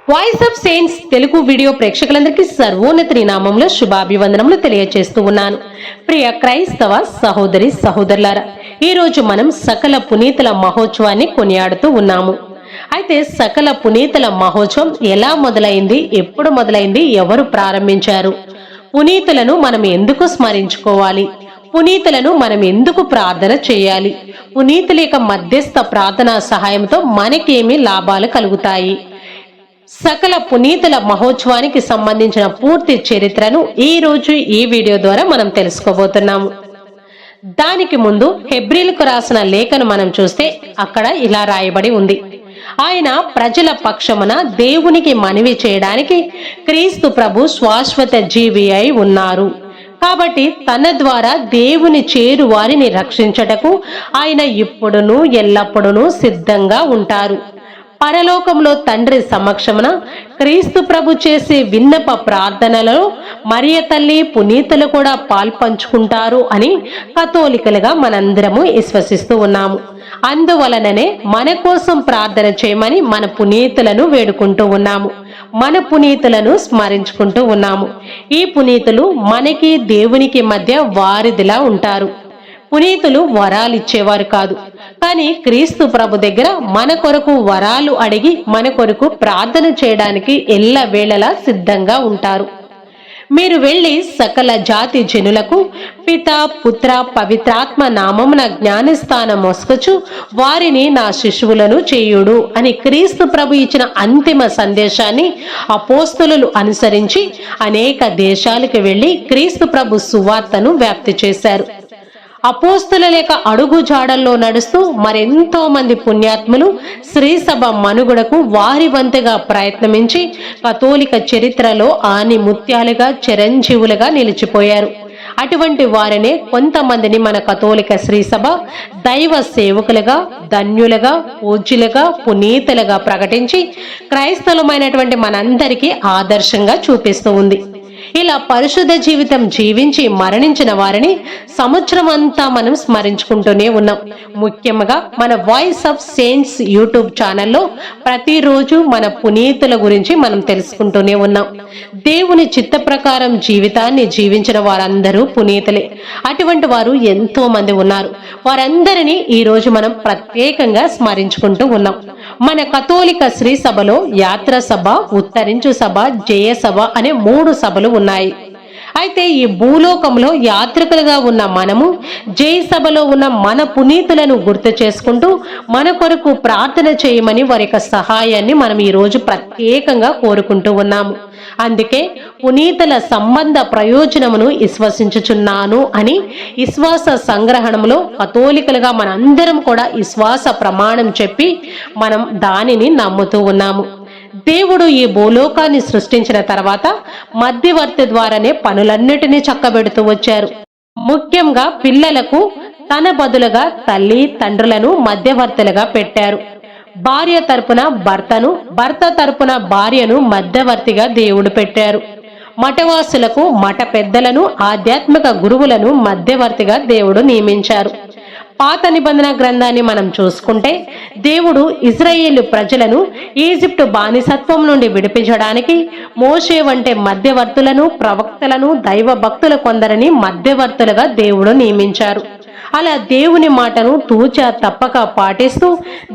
Voice of saints Telugu video ప్రేక్షకులందరికీ సర్వోన్నతి నామంలో శుభాభివందనములు తెలియజేస్తూ ఉన్నాను. ప్రియ క్రైస్తవ సహోదరి సహోదరులారా, ఈ రోజు మనం సకల పునీతుల మహోత్సవాన్ని కొనియాడుతూ ఉన్నాము. అయితే సకల పునీతుల మహోత్సవం ఎలా మొదలైంది, ఎప్పుడు మొదలైంది, ఎవరు ప్రారంభించారు, పునీతులను మనం ఎందుకు స్మరించుకోవాలి, పునీతులను మనం ఎందుకు ప్రార్థన చేయాలి, పునీతుల యొక్క మధ్యస్థ ప్రార్థనా సహాయంతో మనకేమి లాభాలు కలుగుతాయి, సకల పునీతుల మహోత్సవానికి సంబంధించిన పూర్తి చరిత్రను ఈ రోజు ఈ వీడియో ద్వారా మనం తెలుసుకోబోతున్నాము. దానికి ముందు హెబ్రీలకు రాసిన లేఖను మనం చూస్తే అక్కడ ఇలా రాయబడి ఉంది: ఆయన ప్రజల పక్షమున దేవునికి మనవి చేయడానికి క్రీస్తు ప్రభు శాశ్వత జీవి అయి ఉన్నారు. కాబట్టి తన ద్వారా దేవుని చేరు వారిని రక్షించటకు ఆయన ఇప్పుడును ఎల్లప్పుడూ సిద్ధంగా ఉంటారు. పరలోకంలో తండ్రి సమక్షమున క్రీస్తు ప్రభు చేసే విన్నప ప్రార్థనలలో మరియ తల్లి పునీతులు కూడా పాల్పంచుకుంటారు అని కథోలికలుగా మనందరము విశ్వసిస్తూ ఉన్నాము. అందువలననే మన కోసం ప్రార్థన చేయమని మన పునీతులను వేడుకుంటూ ఉన్నాము, మన పునీతులను స్మరించుకుంటూ ఉన్నాము. ఈ పునీతులు మనకి దేవునికి మధ్య వారిదిలా ఉంటారు. పునీతులు వరాలు ఇచ్చేవారు కాదు, కానీ క్రీస్తు ప్రభు దగ్గర మన కొరకు వరాలు అడిగి మన కొరకు ప్రార్థన చేయడానికి ఎల్లవేళలా సిద్ధంగా ఉంటారు. మీరు వెళ్ళి సకల జాతి జనులకు పిత పుత్ర పవిత్రాత్మ నామమున జ్ఞానస్థానం మోసుకొచ్చు వారిని నా శిశువులను చేయుడు అని క్రీస్తు ప్రభు ఇచ్చిన అంతిమ సందేశాన్ని అపోస్తలులు అనుసరించి అనేక దేశాలకు వెళ్ళి క్రీస్తు ప్రభు సువార్తను వ్యాప్తి చేశారు. అపోస్తల లేక అడుగు జాడల్లో నడుస్తూ మరెంతో మంది పుణ్యాత్ములు శ్రీసభ మనుగడకు వారి వంతుగా ప్రయత్నమించి కథోలిక చరిత్రలో ఆని ముత్యాలుగా చిరంజీవులుగా నిలిచిపోయారు. అటువంటి వారినే కొంతమందిని మన కథోలిక శ్రీసభ దైవ సేవకులుగా, ధన్యులుగా, పూజ్యులుగా, పునీతులుగా ప్రకటించి క్రైస్తవులమైనటువంటి మనందరికీ ఆదర్శంగా చూపిస్తూ ఉంది. ఇలా పరిశుద్ధ జీవితం జీవించి మరణించిన వారిని సంవత్సరం అంతా మనం స్మరించుకుంటూనే ఉన్నాం. ముఖ్యంగా మన వాయిస్ ఆఫ్ సెయింట్స్ యూట్యూబ్ ఛానల్లో ప్రతిరోజు మన పునీతుల గురించి మనం తెలుసుకుంటూనే ఉన్నాం. దేవుని చిత్త ప్రకారం జీవితాన్ని జీవించిన వారందరూ పునీతులే. అటువంటి వారు ఎంతో మంది ఉన్నారు. వారందరినీ ఈ రోజు మనం ప్రత్యేకంగా స్మరించుకుంటూ ఉన్నాం. మన కథోలిక శ్రీ సభలో యాత్ర సభ, ఉత్తరించు సభ, జయ సభ అనే 3 సభలు ఉన్నాయి. అయితే ఈ భూలోకంలో యాత్రికులుగా ఉన్న మనము జయ సభలో ఉన్న మన పునీతులను గుర్తు చేసుకుంటూ మన కొరకు ప్రార్థన చేయమని వారి యొక్క సహాయాన్ని మనం ఈ రోజు ప్రత్యేకంగా కోరుకుంటూ ఉన్నాము. అందుకే పునీతుల సంబంధ ప్రయోజనమును విశ్వసించుచున్నాను అని విశ్వాస సంగ్రహణంలో కథోలికలుగా మనందరం కూడా విశ్వాస ప్రమాణం చెప్పి మనం దానిని నమ్ముతూ ఉన్నాము. దేవుడు ఈ భూలోకాన్ని సృష్టించిన తర్వాత మధ్యవర్తి ద్వారానే పనులన్నిటినీ చక్కబెడుతూ వచ్చారు. ముఖ్యంగా పిల్లలకు తన బదులుగా తల్లి తండ్రులను మధ్యవర్తులుగా పెట్టారు. భార్య తరపున భర్తను, భర్త తరపున భార్యను మధ్యవర్తిగా దేవుడు పెట్టారు. మఠవాసులకు మఠ పెద్దలను, ఆధ్యాత్మిక గురువులను మధ్యవర్తిగా దేవుడు నియమించారు. పాత నిబంధన గ్రంథాన్ని మనం చూసుకుంటే దేవుడు ఇజ్రాయేలు ప్రజలను ఈజిప్టు బానిసత్వం నుండి విడిపించడానికి మోషే వంటి మధ్యవర్తులను, ప్రవక్తలను, దైవ భక్తుల కొందరిని మధ్యవర్తులుగా దేవుడు నియమించారు. అలా దేవుని మాటను తూచా తప్పక పాటిస్తూ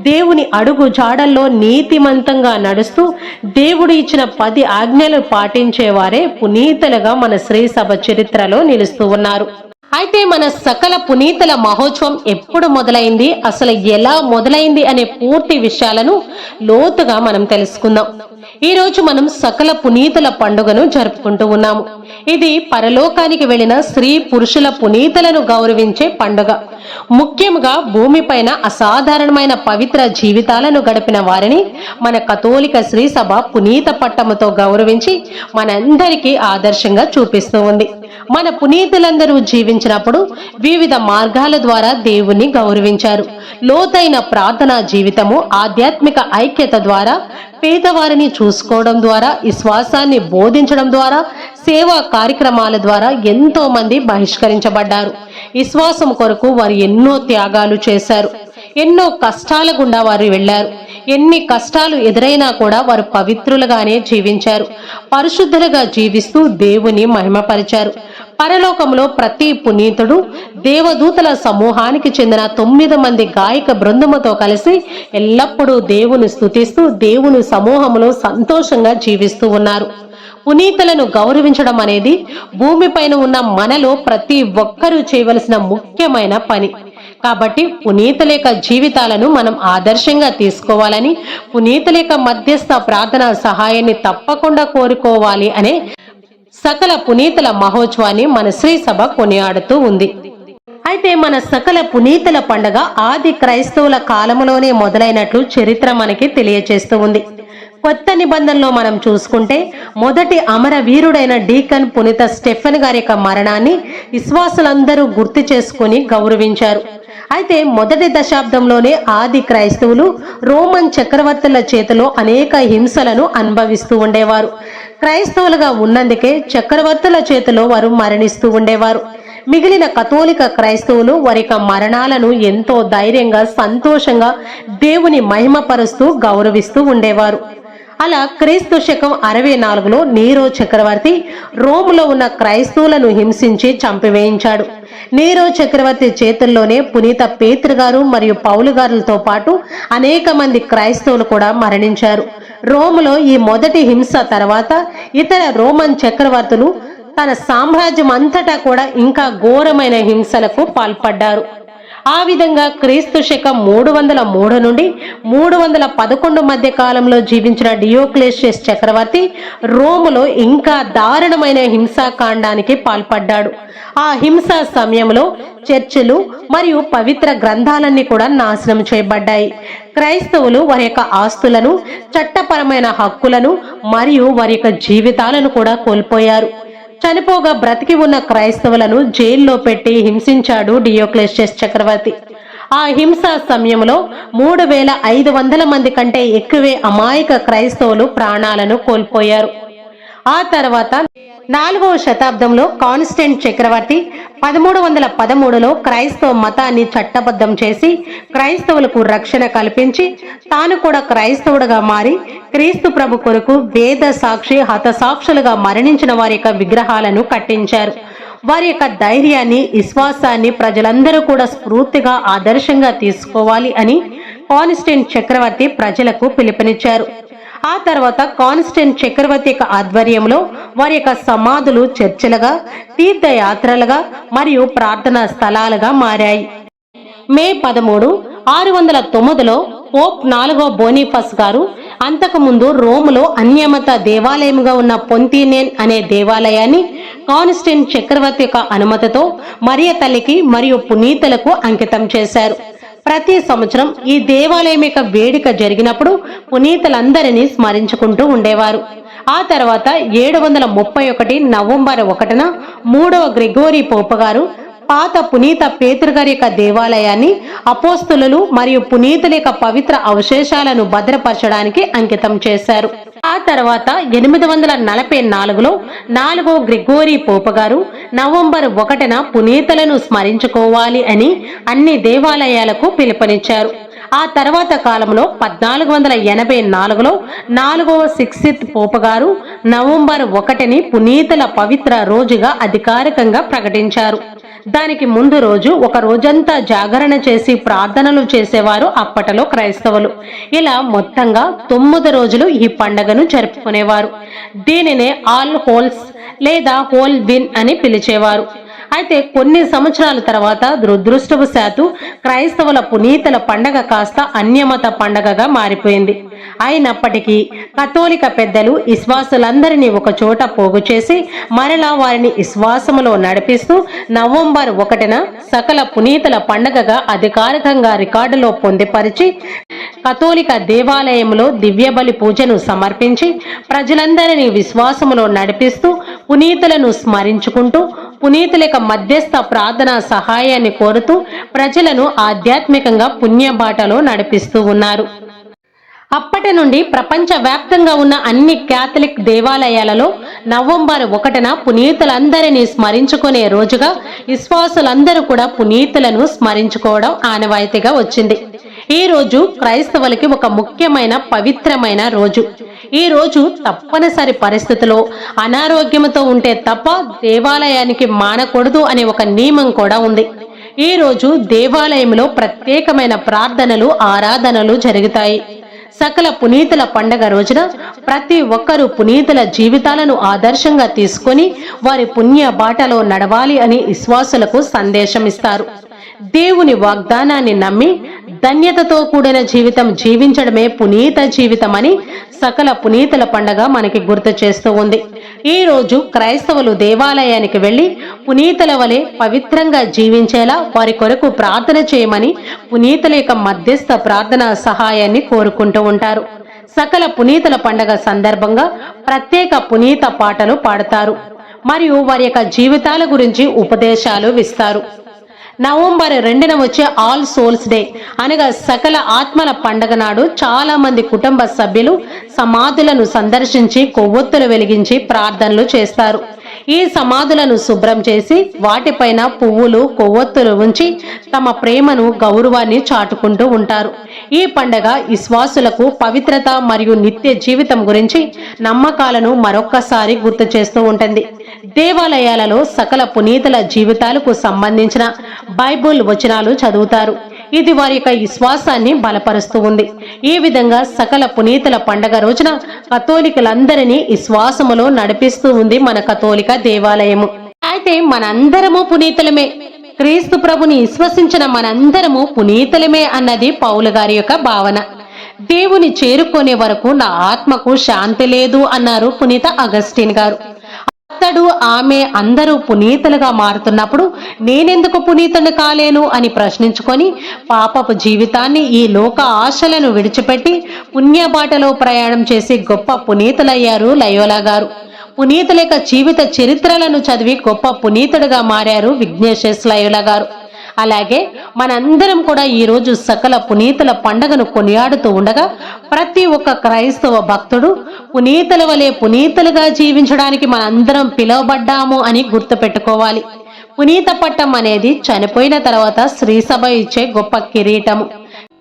దేవుని అడుగు జాడల్లో నీతిమంతంగా నడుస్తూ దేవుడు ఇచ్చిన 10 ఆజ్ఞలు పాటించేవారే పునీతులుగా మన శ్రీ సభ చరిత్రలో నిలుస్తూ ఉన్నారు. అయితే మన సకల పునీతుల మహోత్సవం ఎప్పుడు మొదలైంది, అసలు ఎలా మొదలైంది అనే పూర్తి విషయాలను లోతుగా మనం తెలుసుకుందాం. ఈ రోజు మనం సకల పునీతుల పండుగను జరుపుకుంటూ ఉన్నాము. ఇది పరలోకానికి వెళ్లిన స్త్రీ పురుషుల పునీతులను గౌరవించే పండుగ. ముఖ్యంగా భూమిపైన అసాధారణమైన పవిత్ర జీవితాలను గడిపిన వారిని మన కథోలిక శ్రీ సభ పునీత పట్టముతో గౌరవించి మనందరికీ ఆదర్శంగా చూపిస్తూ ఉంది. మన పునీతులందరూ జీవించినప్పుడు వివిధ మార్గాల ద్వారా దేవుణ్ణి గౌరవించారు. లోతైన ప్రార్థనా జీవితము, ఆధ్యాత్మిక ఐక్యత ద్వారా, పేదవారిని చూసుకోవడం ద్వారా, విశ్వాసాన్ని బోధించడం ద్వారా, సేవా కార్యక్రమాల ద్వారా ఎంతో మంది బహిష్కరించబడ్డారు. విశ్వాసం కొరకు వారు ఎన్నో త్యాగాలు చేశారు. ఎన్నో కష్టాల గుండా వారు వెళ్లారు. ఎన్ని కష్టాలు ఎదురైనా కూడా వారు పవిత్రులుగానే జీవించారు. పరిశుద్ధులుగా జీవిస్తూ దేవుని మహిమపరిచారు. పరలోకంలో ప్రతి పునీతుడు దేవదూతల సమూహానికి చెందిన 9 మంది గాయక బృందముతో కలిసి ఎల్లప్పుడూ దేవుని స్తుతిస్తూ దేవుని సమూహంలో సంతోషంగా జీవిస్తూ ఉన్నారు. పునీతులను గౌరవించడం అనేది భూమిపైన ఉన్న మనలో ప్రతి ఒక్కరూ చేయవలసిన ముఖ్యమైన పని. కాబట్టి పునీతుల యొక్క జీవితాలను మనం ఆదర్శంగా తీసుకోవాలని, పునీతుల యొక్క మధ్యస్థ ప్రార్థన సహాయాన్ని తప్పకుండా కోరుకోవాలి అనే సకల పునీతుల మహోత్సవాన్ని మన శ్రీ సభ కొనియాడుతూ ఉంది. అయితే మన సకల పునీతుల పండుగ ఆది క్రైస్తవుల కాలంలోనే మొదలైనట్లు చరిత్ర మనకి తెలియచేస్తూ ఉంది. కొత్త నిబంధనలో మనం చూసుకుంటే మొదటి అమరవీరుడైన డీకన్ పునీత స్టెఫెన్ గారి యొక్క మరణాన్ని విశ్వాసులందరూ గుర్తు చేసుకుని గౌరవించారు. అయితే మొదటి దశాబ్దంలోనే ఆది క్రైస్తవులు రోమన్ చక్రవర్తుల చేతిలో అనేక హింసలను అనుభవిస్తూ ఉండేవారు. క్రైస్తవులుగా ఉన్నందుకే చక్రవర్తుల చేతిలో వారు మరణిస్తూ ఉండేవారు. మిగిలిన కథోలిక క్రైస్తవులు వారి యొక్క మరణాలను ఎంతో ధైర్యంగా, సంతోషంగా దేవుని మహిమపరుస్తూ గౌరవిస్తూ ఉండేవారు. అలా క్రీస్తు శకం 64లో నీరో చక్రవర్తి రోములో ఉన్న క్రైస్తవులను హింసించి చంపివేయించాడు. నీరో చక్రవర్తి చేతుల్లోనే పునీత పేతురు గారు మరియు పౌలు గారులతో పాటు అనేక మంది క్రైస్తవులు కూడా మరణించారు. రోములో ఈ మొదటి హింస తర్వాత ఇతర రోమన్ చక్రవర్తులు తన సామ్రాజ్యం అంతటా కూడా ఇంకా ఘోరమైన హింసలకు పాల్పడ్డారు. ఆ విధంగా క్రీస్తు శకం 303 నుండి 311 మధ్య కాలంలో జీవించిన డియోక్లేషియస్ చక్రవర్తి రోములో ఇంకా దారుణమైన హింసాకాండానికి పాల్పడ్డాడు. ఆ హింసా సమయంలో చర్చిలు మరియు పవిత్ర గ్రంథాలన్నీ కూడా నాశనం చేయబడ్డాయి. క్రైస్తవులు వారి యొక్క ఆస్తులను, చట్టపరమైన హక్కులను మరియు వారి యొక్క జీవితాలను కూడా కోల్పోయారు. చనిపోగా బ్రతికి ఉన్న క్రైస్తవులను జైల్లో పెట్టి హింసించాడు డియోక్లేషియస్ చక్రవర్తి. ఆ హింస సమయంలో 3500 మంది కంటే ఎక్కువే అమాయక క్రైస్తవులు ప్రాణాలను కోల్పోయారు. ఆ తర్వాత 4వ శతాబ్దంలో కాన్స్టెంట్ చక్రవర్తి 1313లో క్రైస్తవ మతాన్ని చట్టబద్ధం చేసి క్రైస్తవులకు రక్షణ కల్పించి తాను కూడా క్రైస్తవుడుగా మారి క్రీస్తు ప్రభు కొరకు వేద సాక్షి హతసాక్షులుగా మరణించిన వారి యొక్క విగ్రహాలను కట్టించారు. వారి యొక్క ధైర్యాన్ని, విశ్వాసాన్ని ప్రజలందరూ కూడా స్ఫూర్తిగా ఆదర్శంగా తీసుకోవాలి అని కాన్స్టెంట్ చక్రవర్తి ప్రజలకు పిలుపునిచ్చారు. ఆ తర్వాత కాన్స్టెంట్ చక్రవర్తి యొక్క ఆధ్వర్యంలో వారి యొక్క సమాధులు చర్చిలుగా, తీర్థయాత్రలుగా మరియు ప్రార్థనా స్థలాలుగా మారాయి. మే 13, 609లో పోప్ 4వ బోనిఫస్ గారు అంతకుముందు రోములో అన్యమత దేవాలయముగా ఉన్న పొంతినేన్ అనే దేవాలయాన్ని కాన్స్టెంట్ చక్రవర్తి యొక్క అనుమతితో మరియ తల్లికి మరియు పునీతులకు అంకితం చేశారు. ప్రతి సంవత్సరం ఈ దేవాలయం యొక్క వేడుక జరిగినప్పుడు పునీతులందరినీ స్మరించుకుంటూ ఉండేవారు. ఆ తర్వాత 731 నవంబర్ 1న 3వ గ్రెగోరీ పోపు గారు పాత పునీత పేతురు గారి యొక్క దేవాలయాన్ని అపోస్తులు మరియు పునీతుల యొక్క పవిత్ర అవశేషాలను భద్రపరచడానికి అంకితం చేశారు. ఆ తర్వాత 844లో 4వ గ్రెగోరీ పోపు గారు నవంబర్ 1న పునీతులను స్మరించుకోవాలి అని అన్ని దేవాలయాలకు పిలుపునిచ్చారు. ఆ తర్వాత కాలంలో 1484లో 4వ సిక్సిత్ పోపు గారు నవంబర్ 1ని పునీతుల పవిత్ర రోజుగా అధికారికంగా ప్రకటించారు. దానికి ముందు రోజు ఒక రోజంతా జాగరణ చేసి ప్రార్థనలు చేసేవారు అప్పటిలో క్రైస్తవులు. ఇలా మొత్తంగా 9 రోజులు ఈ పండుగను జరుపుకునేవారు. దీనినే ఆల్ హోల్స్ లేదా హోల్ విన్ అని పిలిచేవారు. అయితే కొన్ని సంవత్సరాల తర్వాత దురదృష్టవశాత్తు క్రైస్తవుల పునీతుల పండగ కాస్త అన్యమత పండగగా మారిపోయింది. అయినప్పటికీ కథోలిక పెద్దలు విశ్వాసులందరినీ ఒక చోట పోగు చేసి మరలా వారిని విశ్వాసములో నడిపిస్తూ నవంబర్ 1న సకల పునీతుల పండగగా అధికారికంగా రికార్డులో పొందుపరిచి కథోలిక దేవాలయంలో దివ్యబలి పూజను సమర్పించి ప్రజలందరినీ విశ్వాసములో నడిపిస్తూ పునీతులను స్మరించుకుంటూ పునీతుల యొక్క మధ్యస్థ ప్రార్థనా సహాయాన్ని కోరుతూ ప్రజలను ఆధ్యాత్మికంగా పుణ్యబాటలో నడిపిస్తూ ఉన్నారు. అప్పటి నుండి ప్రపంచవ్యాప్తంగా ఉన్న అన్ని క్యాథలిక్ దేవాలయాలలో నవంబర్ 1న పునీతులందరినీ స్మరించుకునే రోజుగా విశ్వాసులందరూ కూడా పునీతులను స్మరించుకోవడం ఆనవాయితీగా వచ్చింది. ఈ రోజు క్రైస్తవులకి ఒక ముఖ్యమైన పవిత్రమైన రోజు. ఈ రోజు తప్పనిసరి పరిస్థితిలో అనారోగ్యంతో ఉంటే తప్ప దేవాలయానికి మానకూడదు అనే ఒక నియమం కూడా ఉంది. ఈ రోజు దేవాలయంలో ప్రత్యేకమైన ప్రార్థనలు, ఆరాధనలు జరుగుతాయి. సకల పునీతుల పండగ రోజున ప్రతి ఒక్కరూ పునీతుల జీవితాలను ఆదర్శంగా తీసుకొని వారి పుణ్య బాటలో నడవాలి అని విశ్వాసులకు సందేశం ఇస్తారు. దేవుని వాగ్దానాన్ని నమ్మి ధన్యతతో కూడిన జీవితం జీవించడమే పునీత జీవితం అని సకల పునీతుల పండగ మనకి గుర్తు చేస్తూ ఉంది. ఈ రోజు క్రైస్తవులు దేవాలయానికి వెళ్లి పునీతుల వలె పవిత్రంగా జీవించేలా వారి కొరకు ప్రార్థన చేయమని పునీతుల యొక్క మధ్యస్థ ప్రార్థన సహాయాన్ని కోరుకుంటూ ఉంటారు. సకల పునీతుల పండగ సందర్భంగా ప్రత్యేక పునీత పాటలు పాడతారు మరియు వారి యొక్క జీవితాల గురించి ఉపదేశాలు ఇస్తారు. నవంబర్ 2న వచ్చే ఆల్ సోల్స్ డే అనగా సకల ఆత్మల పండగ నాడు చాలా మంది కుటుంబ సభ్యులు సమాధులను సందర్శించి కొవ్వొత్తులు వెలిగించి ప్రార్థనలు చేస్తారు. ఈ సమాధులను శుభ్రం చేసి వాటిపైన పువ్వులు, కొవ్వొత్తులు ఉంచి తమ ప్రేమను, గౌరవాన్ని చాటుకుంటూ ఉంటారు. ఈ పండగ విశ్వాసులకు పవిత్రత మరియు నిత్య జీవితం గురించి నమ్మకాలను మరొక్కసారి గుర్తు చేస్తూ ఉంటుంది. దేవాలయాలలో సకల పునీతుల జీవితాలకు సంబంధించిన బైబుల్ వచనాలు చదువుతారు. ఇది వారి యొక్క విశ్వాసాన్ని బలపరుస్తూ ఉంది. ఈ విధంగా సకల పునీతుల పండగ రోజున కథోలికులందరినీ విశ్వాసములో నడిపిస్తూ ఉంది మన కథోలిక దేవాలయము. అయితే మనందరము పునీతులమే, క్రీస్తు ప్రభుని విశ్వసించిన మనందరము పునీతులమే అన్నది పౌలు గారి యొక్క భావన. దేవుని చేరుకునే వరకు నా ఆత్మకు శాంతి లేదు అన్నారు పునీత అగస్టిన్ గారు. అతడు, ఆమె అందరూ పునీతులుగా మారుతున్నప్పుడు నేనెందుకు పునీతుని కాలేను అని ప్రశ్నించుకొని పాపపు జీవితాన్ని, ఈ లోక ఆశలను విడిచిపెట్టి పుణ్యబాటలో ప్రయాణం చేసి గొప్ప పునీతులయ్యారు లయోలా గారు. పునీతుల యొక్క జీవిత చరిత్రలను చదివి గొప్ప పునీతుడుగా మారారు విఘ్నేష్ లయోలా గారు. అలాగే మనందరం కూడా ఈరోజు సకల పునీతుల పండుగను కొనియాడుతూ ఉండగా ప్రతి ఒక్క క్రైస్తవ భక్తుడు పునీతుల వలె పునీతులుగా జీవించడానికి మనందరం పిలువబడ్డాము అని గుర్తుపెట్టుకోవాలి. పునీత పట్టం అనేది చనిపోయిన తర్వాత శ్రీసభ ఇచ్చే గొప్ప కిరీటము.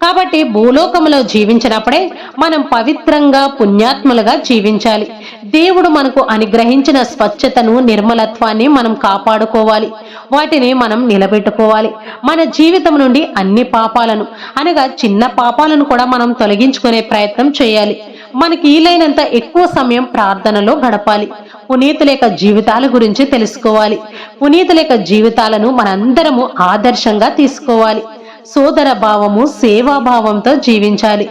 కాబట్టి భూలోకములో జీవించినప్పుడే మనం పవిత్రంగా, పుణ్యాత్ములుగా జీవించాలి. దేవుడు మనకు అనుగ్రహించిన స్వచ్ఛతను, నిర్మలత్వాన్ని మనం కాపాడుకోవాలి. వాటిని మనం నిలబెట్టుకోవాలి. మన జీవితం నుండి అన్ని పాపాలను అనగా చిన్న పాపాలను కూడా మనం తొలగించుకునే ప్రయత్నం చేయాలి. మనకి వీలైనంత ఎక్కువ సమయం ప్రార్థనలో గడపాలి. పునీతుల యొక్క జీవితాల గురించి తెలుసుకోవాలి. పునీతుల యొక్క జీవితాలను మనందరము ఆదర్శంగా తీసుకోవాలి. సోదర భావము, సేవాభావంతో జీవించాలి.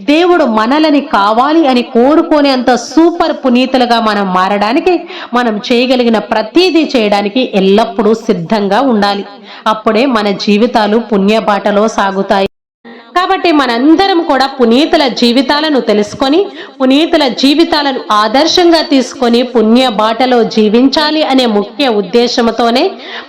దేవుడు మనలని కావాలి అని కోరుకునేంత సూపర్ పునీతులుగా మనం మారడానికి మనం చేయగలిగిన ప్రతిదీ చేయడానికి ఎల్లప్పుడూ సిద్ధంగా ఉండాలి. అప్పుడే మన జీవితాలు పుణ్యబాటలో సాగుతాయి. కాబట్టి మనందరం కూడా పునీతుల జీవితాలను తెలుసుకొని పునీతుల జీవితాలను ఆదర్శంగా తీసుకొని పుణ్య బాటలో జీవించాలి అనే ముఖ్య ఉద్దేశంతోనే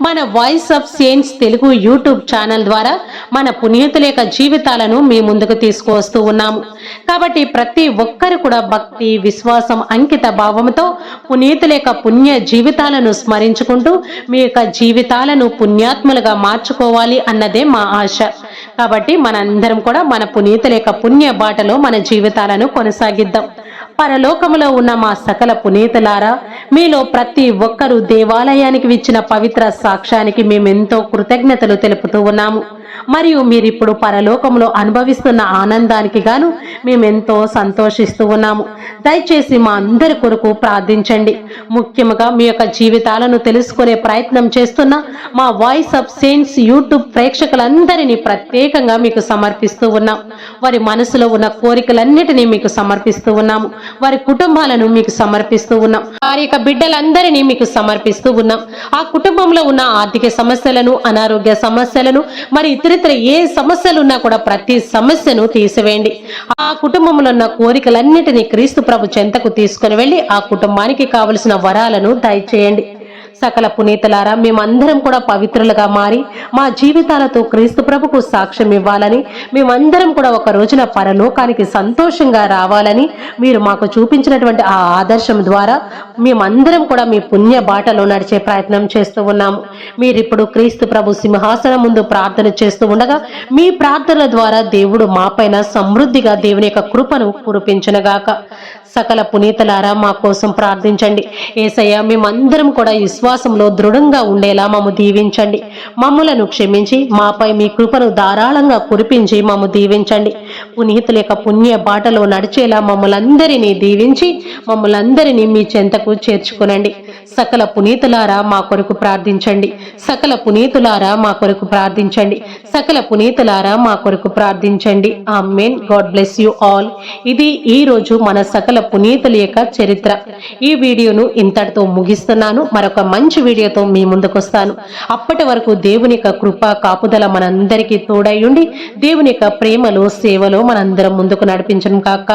మన voice of saints Telugu YouTube channel ద్వారా మన పునీతుల యొక్క జీవితాలను మీ ముందుకు తీసుకువస్తూ ఉన్నాము. కాబట్టి ప్రతి ఒక్కరు కూడా భక్తి, విశ్వాసం, అంకిత భావంతో పునీతుల యొక్క పుణ్య జీవితాలను స్మరించుకుంటూ మీ యొక్క జీవితాలను పుణ్యాత్ములుగా మార్చుకోవాలి అన్నదే మా ఆశ. కాబట్టి మనందరం కూడా మన పునీతుల యొక్క పుణ్య బాటలో మన జీవితాలను కొనసాగిద్దాం. పరలోకములో ఉన్న మా సకల పునీతులారా, మీలో ప్రతి ఒక్కరూ దేవాలయానికి ఇచ్చిన పవిత్ర సాక్ష్యానికి మేమెంతో కృతజ్ఞతలు తెలుపుతూ ఉన్నాము. మరియు మీరిప్పుడు పరలోకములో అనుభవిస్తున్న ఆనందానికి గాను మేమెంతో సంతోషిస్తూ ఉన్నాము. దయచేసి మా అందరి కొరకు ప్రార్థించండి. ముఖ్యంగా మీ యొక్క జీవితాలను తెలుసుకునే ప్రయత్నం చేస్తున్న మా వాయిస్ ఆఫ్ సెయింట్స్ యూట్యూబ్ ప్రేక్షకులందరినీ ప్రత్యేకంగా మీకు సమర్పిస్తూ ఉన్నాం. వారి మనసులో ఉన్న కోరికలన్నిటినీ మీకు సమర్పిస్తూ ఉన్నాము. వారి కుటుంబాలను మీకు సమర్పిస్తూ ఉన్నాం. వారి యొక్క బిడ్డలందరినీ మీకు సమర్పిస్తూ ఉన్నాం. ఆ కుటుంబంలో ఉన్న ఆర్థిక సమస్యలను, అనారోగ్య సమస్యలను, మరి ఇతరితర ఏ సమస్యలు ఉన్నా కూడా ప్రతి సమస్యను తీసివేయండి. ఆ కుటుంబంలో ఉన్న కోరికలన్నిటినీ క్రీస్తు ప్రభు చెంతకు తీసుకుని వెళ్ళి ఆ కుటుంబానికి కావలసిన వరాలను దయచేయండి. సకల పునీతులారా, మేమందరం కూడా పవిత్రులుగా మారి మా జీవితాలతో క్రీస్తు ప్రభుకు సాక్ష్యం ఇవ్వాలని, మేమందరం కూడా ఒక రోజున పరలోకానికి సంతోషంగా రావాలని మీరు మాకు చూపించినటువంటి ఆ ఆదర్శం ద్వారా మేమందరం కూడా మీ పుణ్య బాటలో నడిచే ప్రయత్నం చేస్తూ ఉన్నాము. మీరిప్పుడు క్రీస్తు ప్రభు సింహాసనం ముందు ప్రార్థన చేస్తూ ఉండగా మీ ప్రార్థనల ద్వారా దేవుడు మాపైన సమృద్ధిగా దేవుని యొక్క కృపను కురిపించునుగాక. సకల పునీతులారా, మా కోసం ప్రార్థించండి. యేసయ్య, మేమందరం కూడా విశ్వాసంలో దృఢంగా ఉండేలా మమ్ము దీవించండి. మమ్ములను క్షమించి మాపై మీ కృపను ధారాళంగా కురిపించి మమ్ము దీవించండి. పునీతుల యొక్క పుణ్య బాటలో నడిచేలా మమ్మలందరినీ దీవించి మమ్మలందరినీ మీ చెంతకు చేర్చుకునండి. సకల పునీతులారా, మా కొరకు ప్రార్థించండి. సకల పునీతులారా, మా కొరకు ప్రార్థించండి. సకల పునీతులారా, మా కొరకు ప్రార్థించండి. ఆమేన్. God bless you all. ఇది ఈ రోజు మన సకల పునీతుల యొక్క చరిత్ర. ఈ వీడియోను ఇంతటితో ముగిస్తున్నాను. మరొక మంచి వీడియోతో మీ ముందుకు వస్తాను. అప్పటి వరకు దేవుని యొక్క కృప కాపుదల మనందరికీ తోడై ఉండి దేవుని యొక్క ప్రేమలో సేవలో మనందరం ముందుకు నడిపించను కాక.